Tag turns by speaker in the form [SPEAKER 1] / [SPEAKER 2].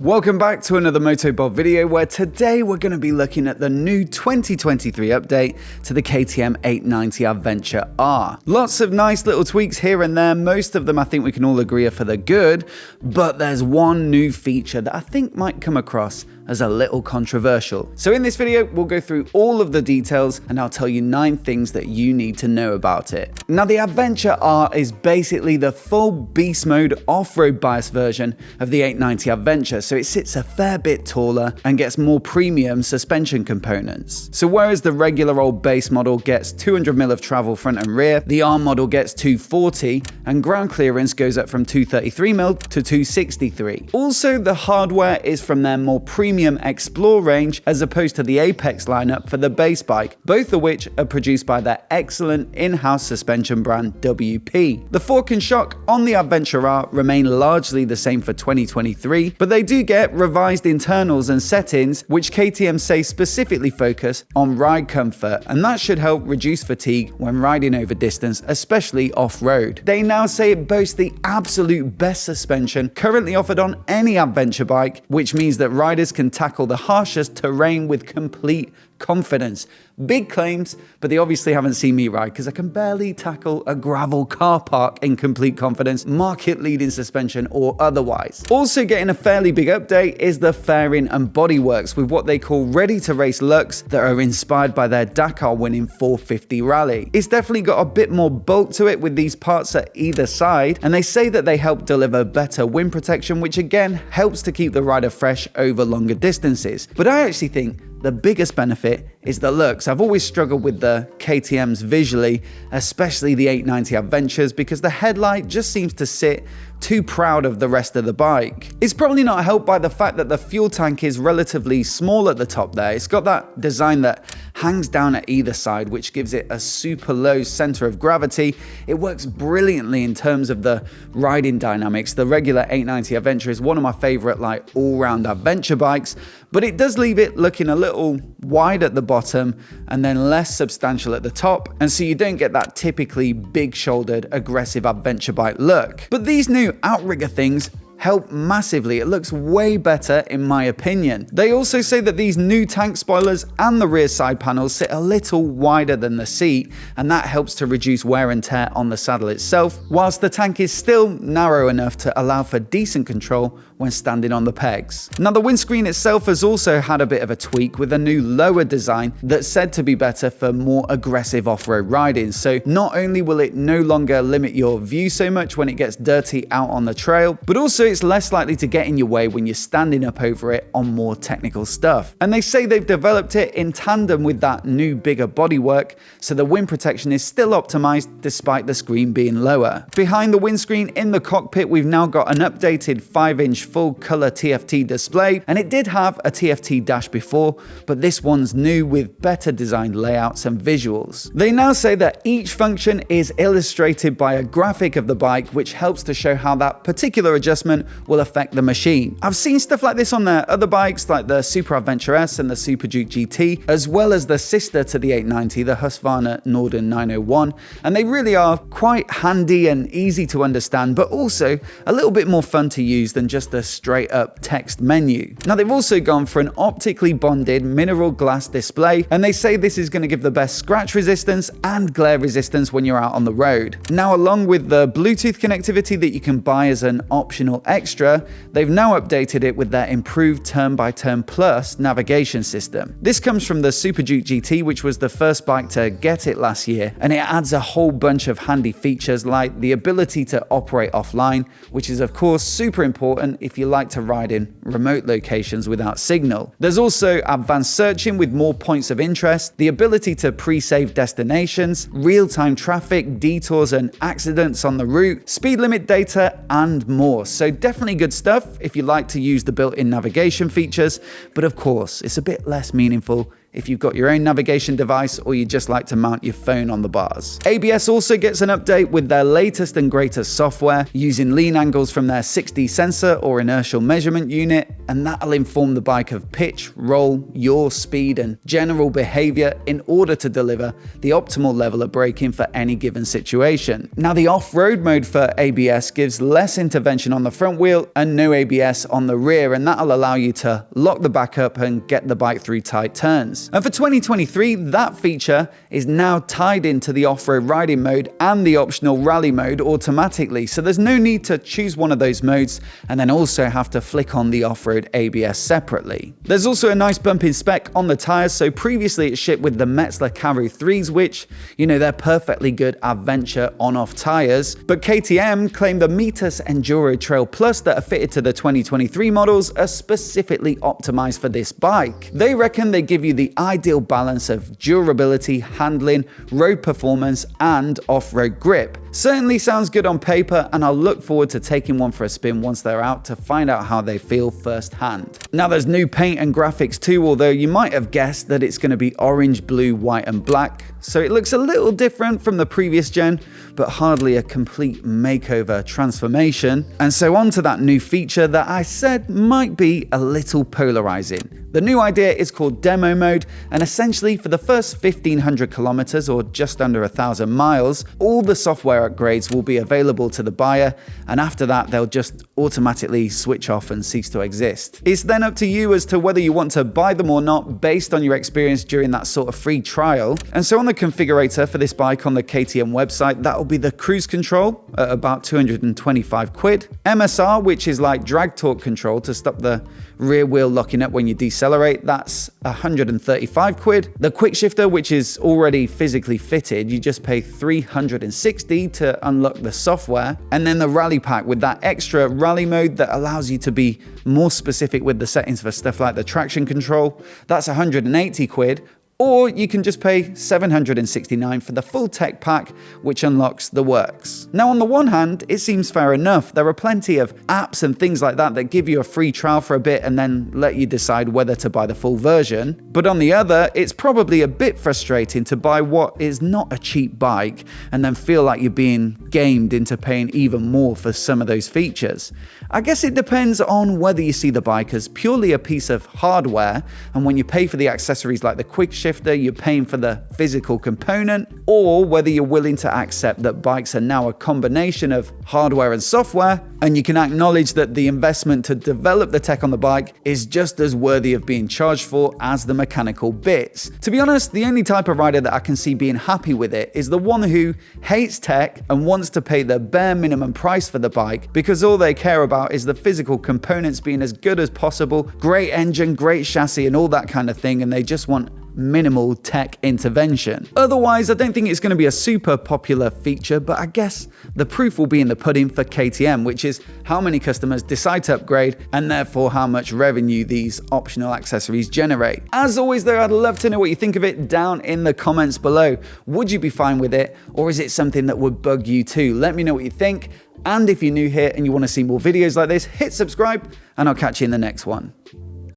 [SPEAKER 1] Welcome back to another MOTOBOB video where today we're going to be looking at the new 2023 update to the KTM 890 Adventure R. Lots of nice little tweaks here and there, most of them I think we can all agree are for the good, but there's one new feature that I think might come across as a little controversial. So in this video, we'll go through all of the details and I'll tell you 9 things that you need to know about it. Now the Adventure R is basically the full beast mode off-road bias version of the 890 Adventure, so it sits a fair bit taller and gets more premium suspension components. So whereas the regular old base model gets 200mm of travel front and rear, the R model gets 240 and ground clearance goes up from 233mm to 263. Also, the hardware is from their more premium Explore range as opposed to the Apex lineup for the base bike, both of which are produced by their excellent in-house suspension brand WP. The fork and shock on the Adventure R remain largely the same for 2023, but they do get revised internals and settings which KTM say specifically focus on ride comfort, and that should help reduce fatigue when riding over distance, especially off-road. They now say it boasts the absolute best suspension currently offered on any adventure bike, which means that riders can tackle the harshest terrain with complete confidence. Big claims, but they obviously haven't seen me ride because I can barely tackle a gravel car park in complete confidence, market-leading suspension or otherwise. Also getting a fairly big update is the fairing and bodyworks with what they call ready-to-race looks that are inspired by their Dakar-winning 450 rally. It's definitely got a bit more bulk to it with these parts at either side, and they say that they help deliver better wind protection, which again helps to keep the rider fresh over longer distances. But I actually think the biggest benefit is the looks. I've always struggled with the KTMs visually, especially the 890 Adventures, because the headlight just seems to sit too proud of the rest of the bike. It's probably not helped by the fact that the fuel tank is relatively small at the top there. It's got that design that hangs down at either side, which gives it a super low center of gravity. It works brilliantly in terms of the riding dynamics. The regular 890 Adventure is one of my favorite like all-round adventure bikes, but it does leave it looking a little wide at the bottom and then less substantial at the top, and so you don't get that typically big-shouldered aggressive adventure bike look. But these new outrigger things help massively. It looks way better in my opinion. They also say that these new tank spoilers and the rear side panels sit a little wider than the seat, and that helps to reduce wear and tear on the saddle itself, whilst the tank is still narrow enough to allow for decent control when standing on the pegs. Now the windscreen itself has also had a bit of a tweak with a new lower design that's said to be better for more aggressive off-road riding. So not only will it no longer limit your view so much when it gets dirty out on the trail, but also it's less likely to get in your way when you're standing up over it on more technical stuff. And they say they've developed it in tandem with that new bigger bodywork, so the wind protection is still optimized despite the screen being lower. Behind the windscreen in the cockpit, we've now got an updated 5-inch full color TFT display, and it did have a TFT dash before, but this one's new with better designed layouts and visuals. They now say that each function is illustrated by a graphic of the bike, which helps to show how that particular adjustment will affect the machine. I've seen stuff like this on their other bikes like the Super Adventure S and the Super Duke GT, as well as the sister to the 890, the Husqvarna Norden 901, and they really are quite handy and easy to understand, but also a little bit more fun to use than just a straight up text menu. Now they've also gone for an optically bonded mineral glass display, and they say this is going to give the best scratch resistance and glare resistance when you're out on the road. Now along with the Bluetooth connectivity that you can buy as an optional extra, they've now updated it with their improved turn-by-turn plus navigation system. This comes from the Super Duke GT, which was the first bike to get it last year, and it adds a whole bunch of handy features like the ability to operate offline, which is of course super important if you like to ride in remote locations without signal. There's also advanced searching with more points of interest, the ability to pre-save destinations, real-time traffic, detours and accidents on the route, speed limit data, and more. So definitely good stuff if you like to use the built-in navigation features, but of course it's a bit less meaningful if you've got your own navigation device or you just like to mount your phone on the bars. ABS also gets an update with their latest and greatest software, using lean angles from their 6D sensor or inertial measurement unit, and that'll inform the bike of pitch, roll, yaw, speed, and general behavior in order to deliver the optimal level of braking for any given situation. Now, the off-road mode for ABS gives less intervention on the front wheel and no ABS on the rear, and that'll allow you to lock the back up and get the bike through tight turns. And for 2023, that feature is now tied into the off-road riding mode and the optional rally mode automatically, so there's no need to choose one of those modes and then also have to flick on the off-road ABS separately. There's also a nice bump in spec on the tires. So previously it shipped with the Metzeler Karoo 3s, which, they're perfectly good adventure on-off tires, but KTM claim the Mitas Enduro Trail Plus that are fitted to the 2023 models are specifically optimized for this bike. They reckon they give you the ideal balance of durability, handling, road performance, and off-road grip. Certainly sounds good on paper, and I'll look forward to taking one for a spin once they're out to find out how they feel firsthand. Now, there's new paint and graphics too, although you might have guessed that it's going to be orange, blue, white, and black. So it looks a little different from the previous gen, but hardly a complete makeover transformation. And so on to that new feature that I said might be a little polarizing. The new idea is called Demo Mode, and essentially for the first 1,500 kilometers or just under 1,000 miles, all the software upgrades will be available to the buyer, and after that they'll just automatically switch off and cease to exist. It's then up to you as to whether you want to buy them or not based on your experience during that sort of free trial. And so on the configurator for this bike on the KTM website, that'll be the cruise control at about 225 quid, MSR, which is like drag torque control to stop the rear wheel locking up when you decelerate, that's 135 quid. The quick shifter, which is already physically fitted, you just pay 360 to unlock the software. And then the rally pack with that extra rally mode that allows you to be more specific with the settings for stuff like the traction control, that's 180 quid. Or you can just pay 769 for the full tech pack, which unlocks the works. Now, on the one hand, it seems fair enough. There are plenty of apps and things like that that give you a free trial for a bit and then let you decide whether to buy the full version. But on the other, it's probably a bit frustrating to buy what is not a cheap bike and then feel like you're being gamed into paying even more for some of those features. I guess it depends on whether you see the bike as purely a piece of hardware, and when you pay for the accessories like the quick shifter, you're paying for the physical component, or whether you're willing to accept that bikes are now a combination of hardware and software, and you can acknowledge that the investment to develop the tech on the bike is just as worthy of being charged for as the mechanical bits. To be honest, the only type of rider that I can see being happy with it is the one who hates tech and wants to pay the bare minimum price for the bike because all they care about is the physical components being as good as possible, great engine, great chassis, and all that kind of thing, and they just want minimal tech intervention. Otherwise, I don't think it's going to be a super popular feature, but I guess the proof will be in the pudding for KTM, which is how many customers decide to upgrade and therefore how much revenue these optional accessories generate. As always though, I'd love to know what you think of it down in the comments below. Would you be fine with it, or is it something that would bug you too? Let me know what you think. And if you're new here and you want to see more videos like this, hit subscribe and I'll catch you in the next one.